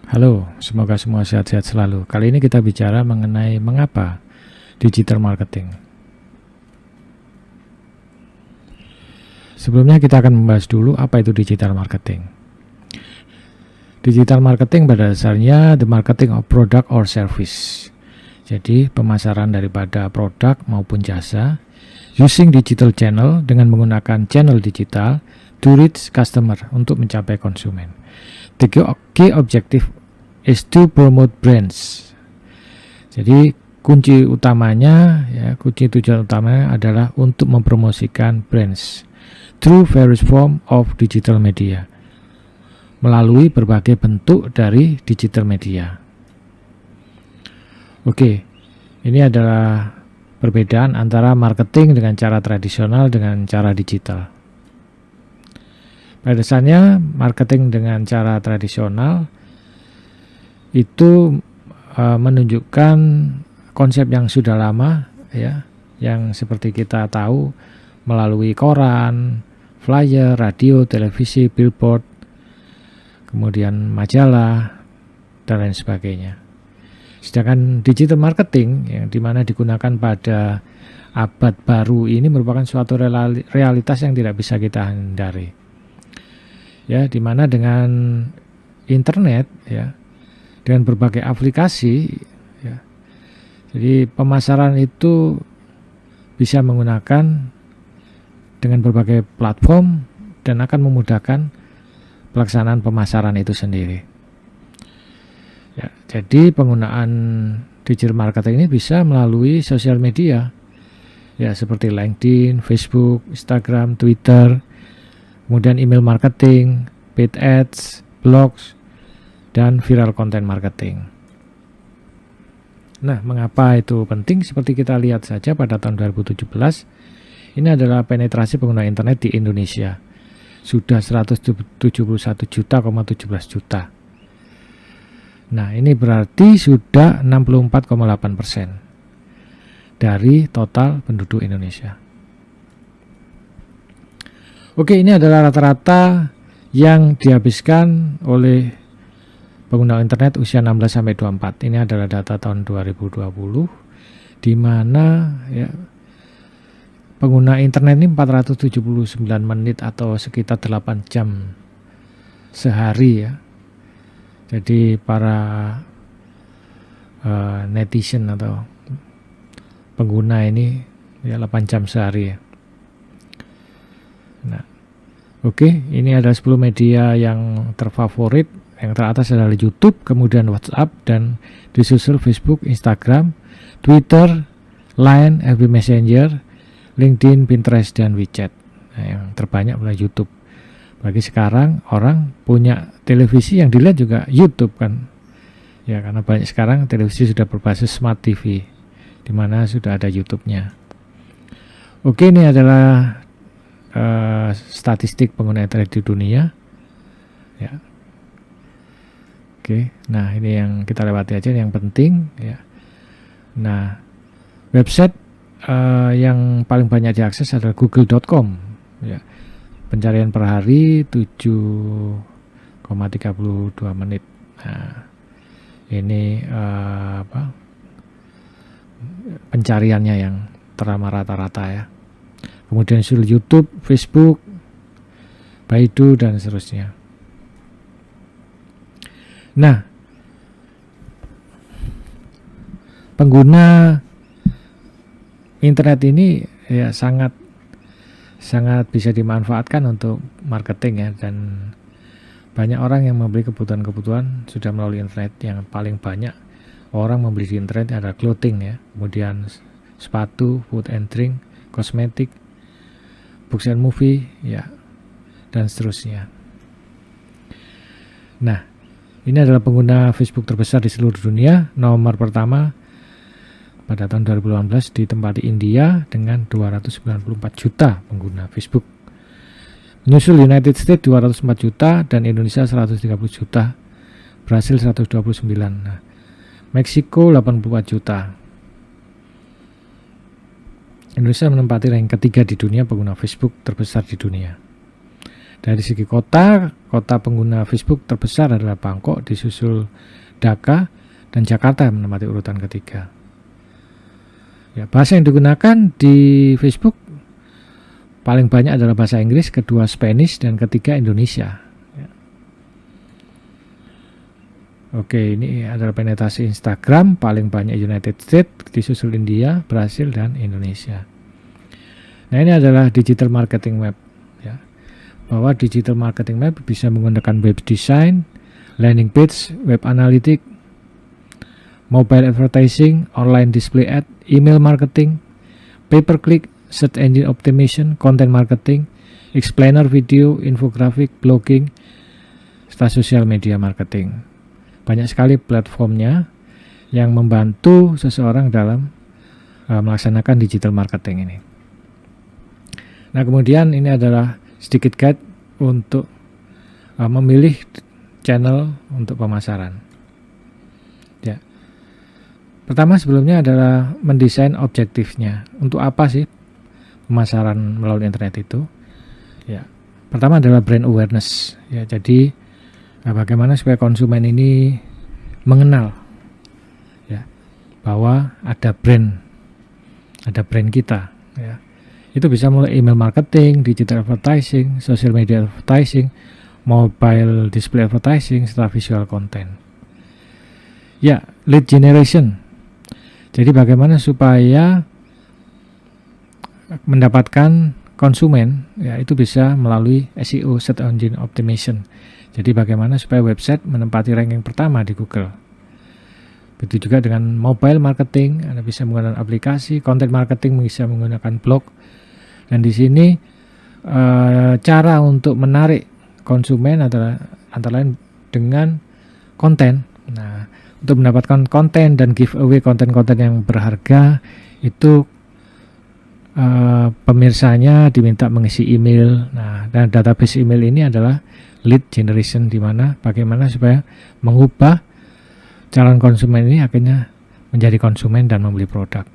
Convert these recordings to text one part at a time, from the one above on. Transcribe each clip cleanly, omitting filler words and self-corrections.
Halo, semoga semua sehat-sehat selalu. Kali ini kita bicara mengenai mengapa digital marketing. Sebelumnya kita akan membahas dulu apa itu digital marketing. Digital marketing pada dasarnya the marketing of product or service. Jadi pemasaran daripada produk maupun jasa using digital channel dengan menggunakan channel digital to reach customer untuk mencapai konsumen. The key objective is to promote brands. Jadi kunci utamanya, kunci tujuan utamanya adalah untuk mempromosikan brands through various form of digital media, melalui berbagai bentuk dari digital media. Oke, ini adalah perbedaan antara marketing dengan cara tradisional dengan cara digital. Pada dasarnya marketing dengan cara tradisional itu menunjukkan konsep yang sudah lama, ya, yang seperti kita tahu melalui koran, flyer, radio, televisi, billboard, kemudian majalah dan lain sebagainya. Sedangkan digital marketing yang dimana digunakan pada abad baru ini merupakan suatu realitas yang tidak bisa kita hindari. Ya, dimana dengan internet, ya, dengan berbagai aplikasi, ya, jadi pemasaran itu bisa menggunakan dengan berbagai platform dan akan memudahkan pelaksanaan pemasaran itu sendiri. Ya, jadi penggunaan digital marketing ini bisa melalui sosial media, ya, seperti LinkedIn, Facebook, Instagram, Twitter, kemudian email marketing, paid ads, blogs, dan viral content marketing. Nah, mengapa itu penting? Seperti kita lihat saja pada tahun 2017, ini adalah penetrasi pengguna internet di Indonesia. Sudah 171,17 juta. Nah, ini berarti sudah 64,8% dari total penduduk Indonesia. Oke, ini adalah rata-rata yang dihabiskan oleh pengguna internet usia 16-24. Ini adalah data tahun 2020, di mana, ya, pengguna internet ini 479 menit atau sekitar 8 jam sehari, ya. Jadi para netizen atau pengguna ini, ya, 8 jam sehari, ya. Nah, oke, ini ada 10 media yang terfavorit. Yang teratas adalah YouTube, kemudian WhatsApp, dan disusul Facebook, Instagram, Twitter, Line, FB Messenger, LinkedIn, Pinterest, dan WeChat. Nah, yang terbanyak adalah YouTube. Bagi sekarang orang punya televisi yang dilihat juga YouTube, kan? Ya, karena banyak sekarang televisi sudah berbasis Smart TV, di mana sudah ada YouTube-nya. Oke, ini adalah statistik pengguna internet di dunia, ya. Oke, nah ini yang kita lewati aja, yang penting, ya. Nah, website yang paling banyak diakses adalah google.com, ya. Pencarian per hari 7,32 menit. Nah, ini pencariannya yang terlama rata-rata, ya. Kemudian YouTube, Facebook, Baidu, dan seterusnya. Nah, pengguna internet ini, ya, sangat bisa dimanfaatkan untuk marketing, ya, dan banyak orang yang membeli kebutuhan-kebutuhan sudah melalui internet. Yang paling banyak orang membeli di internet adalah clothing, ya, kemudian sepatu, food and drink, kosmetik, books and movie, ya, dan seterusnya. Nah, ini adalah pengguna Facebook terbesar di seluruh dunia. Nomor pertama pada tahun 2018 ditempati India dengan 294 juta pengguna Facebook. Menyusul United States 204 juta dan Indonesia 130 juta. Brasil 129. Nah, Meksiko 84 juta. Indonesia menempati ranking ketiga di dunia pengguna Facebook terbesar di dunia. Dari segi kota pengguna Facebook terbesar adalah Bangkok, disusul Dhaka, dan Jakarta yang menempati urutan ketiga. Ya, bahasa yang digunakan di Facebook paling banyak adalah bahasa Inggris, kedua Spanish, dan ketiga Indonesia. Ya. Oke, ini adalah penetrasi Instagram, paling banyak United States, disusul India, Brasil, dan Indonesia. Nah, ini adalah digital marketing web. Ya. Bahwa digital marketing web bisa menggunakan web design, landing page, web analytics, mobile advertising, online display ad, email marketing, pay-per-click, search engine optimization, content marketing, explainer video, infografik, blogging, serta social media marketing. Banyak sekali platformnya yang membantu seseorang dalam melaksanakan digital marketing ini. Nah, kemudian ini adalah sedikit guide untuk memilih channel untuk pemasaran. Ya. Pertama sebelumnya adalah mendesain objektifnya. Untuk apa sih pemasaran melalui internet itu? Ya. Pertama adalah brand awareness. Ya, jadi bagaimana supaya konsumen ini mengenal ya bahwa ada brand kita ya. Itu bisa mulai email marketing, digital advertising, social media advertising, mobile display advertising, serta visual content. Ya, lead generation. Jadi bagaimana supaya mendapatkan konsumen, ya itu bisa melalui SEO, search engine optimization. Jadi bagaimana supaya website menempati ranking pertama di Google. Begitu juga dengan mobile marketing, Anda bisa menggunakan aplikasi, content marketing bisa menggunakan blog. Dan di sini cara untuk menarik konsumen adalah antara lain dengan konten. Nah, untuk mendapatkan konten dan giveaway konten-konten yang berharga itu pemirsanya diminta mengisi email. Nah, dan database email ini adalah lead generation, di mana bagaimana supaya mengubah calon konsumen ini akhirnya menjadi konsumen dan membeli produk.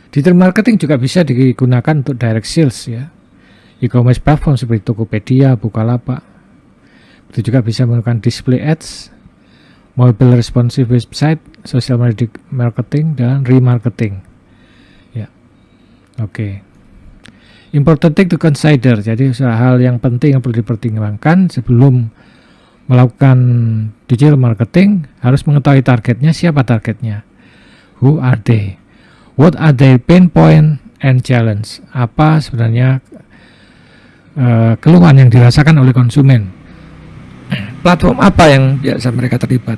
Digital marketing juga bisa digunakan untuk direct sales ya. E-commerce platform seperti Tokopedia, Bukalapak. Itu juga bisa menggunakan display ads, mobile responsive website, social media marketing, dan remarketing. Ya. Oke. Important thing to consider. Jadi hal yang penting yang perlu dipertimbangkan sebelum melakukan digital marketing, harus mengetahui targetnya. Siapa targetnya? Who are they? What are their pain point and challenge? Apa sebenarnya keluhan yang dirasakan oleh konsumen? Platform apa yang biasa mereka terlibat?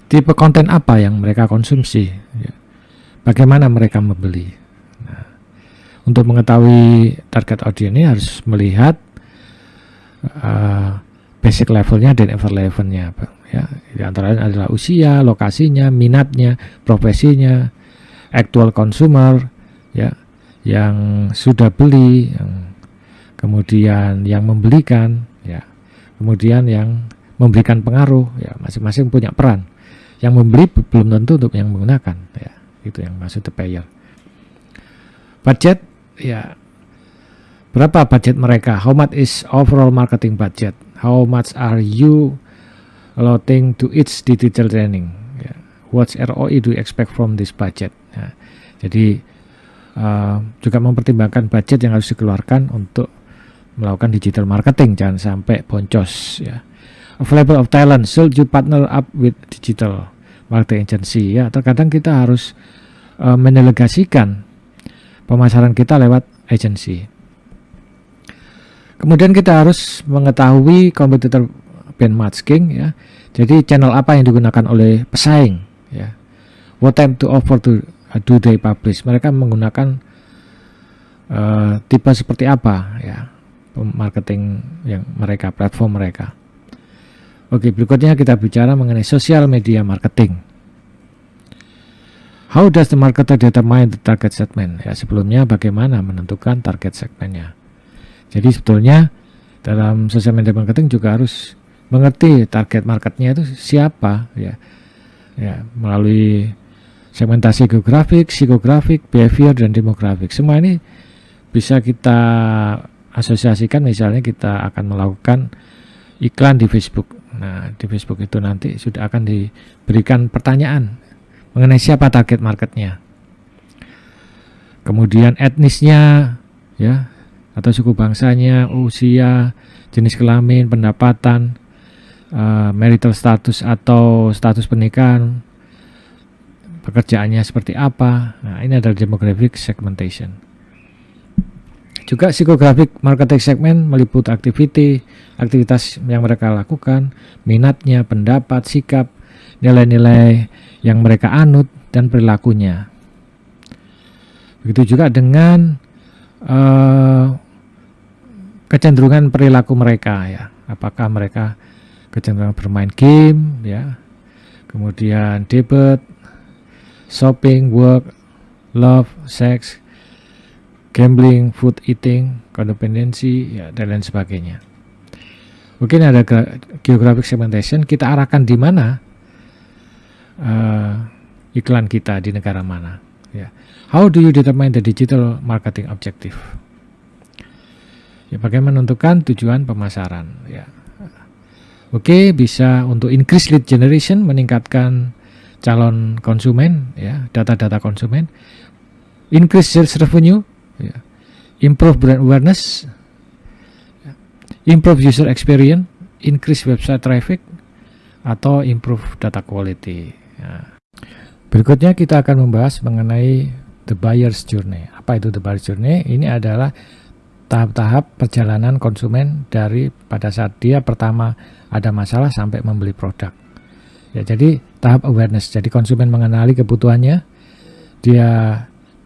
Tipe konten apa yang mereka konsumsi? Bagaimana mereka membeli? Nah, untuk mengetahui target audiens ini harus melihat basic levelnya dan upper levelnya, ya. Di antara lain adalah usia, lokasinya, minatnya, profesinya, actual consumer, ya, yang sudah beli, yang kemudian yang membelikan, ya, kemudian yang memberikan pengaruh, ya, masing-masing punya peran. Yang membeli belum tentu untuk yang menggunakan, ya, itu yang maksud the payer. Budget, ya. Berapa budget mereka? How much is overall marketing budget? How much are you allotting to each digital training? Yeah. What ROI do you expect from this budget? Nah, jadi juga mempertimbangkan budget yang harus dikeluarkan untuk melakukan digital marketing. Jangan sampai boncos. Ya. Available of talent. Should you partner up with digital marketing agency? Ya, terkadang kita harus mendelegasikan pemasaran kita lewat agency. Kemudian kita harus mengetahui kompetitor benchmarking ya. Jadi channel apa yang digunakan oleh pesaing ya. What time to offer to do they publish? Mereka menggunakan tipe seperti apa ya marketing yang mereka, platform mereka. Oke, berikutnya kita bicara mengenai social media marketing. How does the marketer determine the target segment? Ya, sebelumnya bagaimana menentukan target segmennya? Jadi sebetulnya dalam social media marketing juga harus mengerti target marketnya itu siapa ya. Ya, melalui segmentasi geografik, psikografik, behavior, dan demografik. Semua ini bisa kita asosiasikan, misalnya kita akan melakukan iklan di Facebook. Nah, di Facebook itu nanti sudah akan diberikan pertanyaan mengenai siapa target marketnya, kemudian etnisnya, ya, atau suku bangsanya, usia, jenis kelamin, pendapatan, marital status atau status pernikahan, pekerjaannya seperti apa. Nah, ini adalah demographic segmentation. Juga psychographic marketing segment meliputi aktivitas yang mereka lakukan, minatnya, pendapat, sikap, nilai-nilai yang mereka anut, dan perilakunya. Begitu juga dengan kecenderungan perilaku mereka, ya. Apakah mereka kecenderungan bermain game, ya, kemudian debit, shopping, work, love, sex, gambling, food eating, codependency, ya, dan lain sebagainya. Mungkin ada geographic segmentation, kita arahkan di mana iklan kita, di negara mana, ya. How do you determine the digital marketing objective? Ya, bagaimana menentukan tujuan pemasaran, ya. Oke, bisa untuk increase lead generation, meningkatkan calon konsumen, ya, data-data konsumen, increase sales revenue, ya, improve brand awareness, ya, improve user experience, increase website traffic, atau improve data quality, ya. Berikutnya kita akan membahas mengenai the buyer's journey. Apa itu the buyer's journey? Ini adalah tahap-tahap perjalanan konsumen dari pada saat dia pertama ada masalah sampai membeli produk. Ya, jadi tahap awareness. Jadi konsumen mengenali kebutuhannya, dia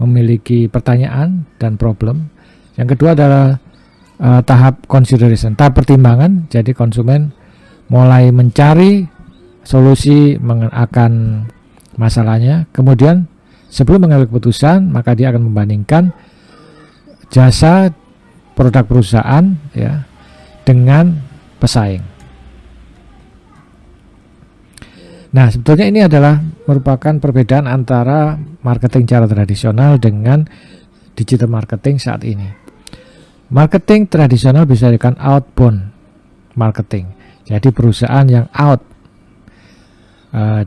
memiliki pertanyaan dan problem. Yang kedua adalah tahap consideration, tahap pertimbangan. Jadi konsumen mulai mencari solusi akan masalahnya. Kemudian sebelum mengambil keputusan, maka dia akan membandingkan jasa produk perusahaan, ya, dengan pesaing. Nah, sebetulnya ini adalah merupakan perbedaan antara marketing cara tradisional dengan digital marketing saat ini. Marketing tradisional bisa dikatakan outbound marketing. Jadi perusahaan yang out,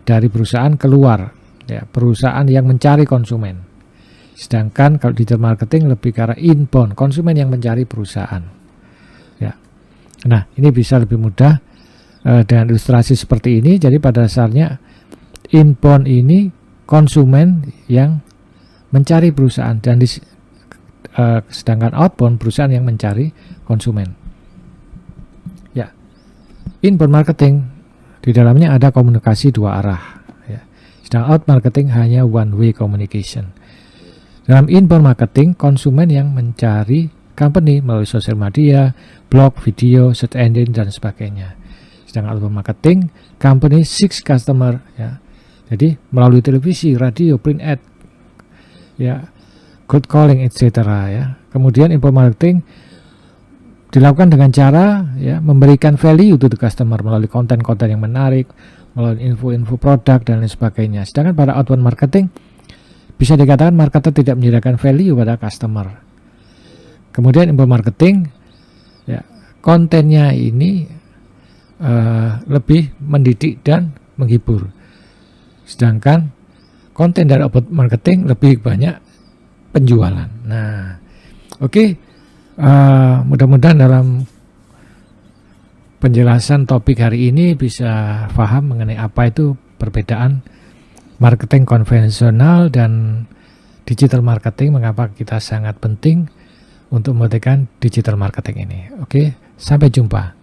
dari perusahaan keluar, ya, perusahaan yang mencari konsumen. Sedangkan kalau digital marketing lebih ke arah inbound, konsumen yang mencari perusahaan, ya. Nah, ini bisa lebih mudah dengan ilustrasi seperti ini. Jadi pada dasarnya inbound ini konsumen yang mencari perusahaan, dan sedangkan outbound perusahaan yang mencari konsumen, ya. Inbound marketing di dalamnya ada komunikasi dua arah, ya. Sedangkan out marketing hanya one way communication. Dalam inbound marketing, konsumen yang mencari company melalui sosial media, blog, video, search engine, dan sebagainya. Sedangkan outbound marketing, company seeks customer, ya. Jadi melalui televisi, radio, print ad, ya, cold calling, etc. ya. Kemudian inbound marketing dilakukan dengan cara, ya, memberikan value to the customer melalui konten-konten yang menarik, melalui info-info produk, dan lain sebagainya. Sedangkan pada outbound marketing bisa dikatakan marketer tidak menyediakan value pada customer. Kemudian inbound marketing, ya, kontennya ini lebih mendidik dan menghibur. Sedangkan konten dari outbound marketing lebih banyak penjualan. Nah, oke. Mudah-mudahan dalam penjelasan topik hari ini bisa paham mengenai apa itu perbedaan marketing konvensional dan digital marketing, mengapa kita sangat penting untuk membuatkan digital marketing ini. Oke, sampai jumpa.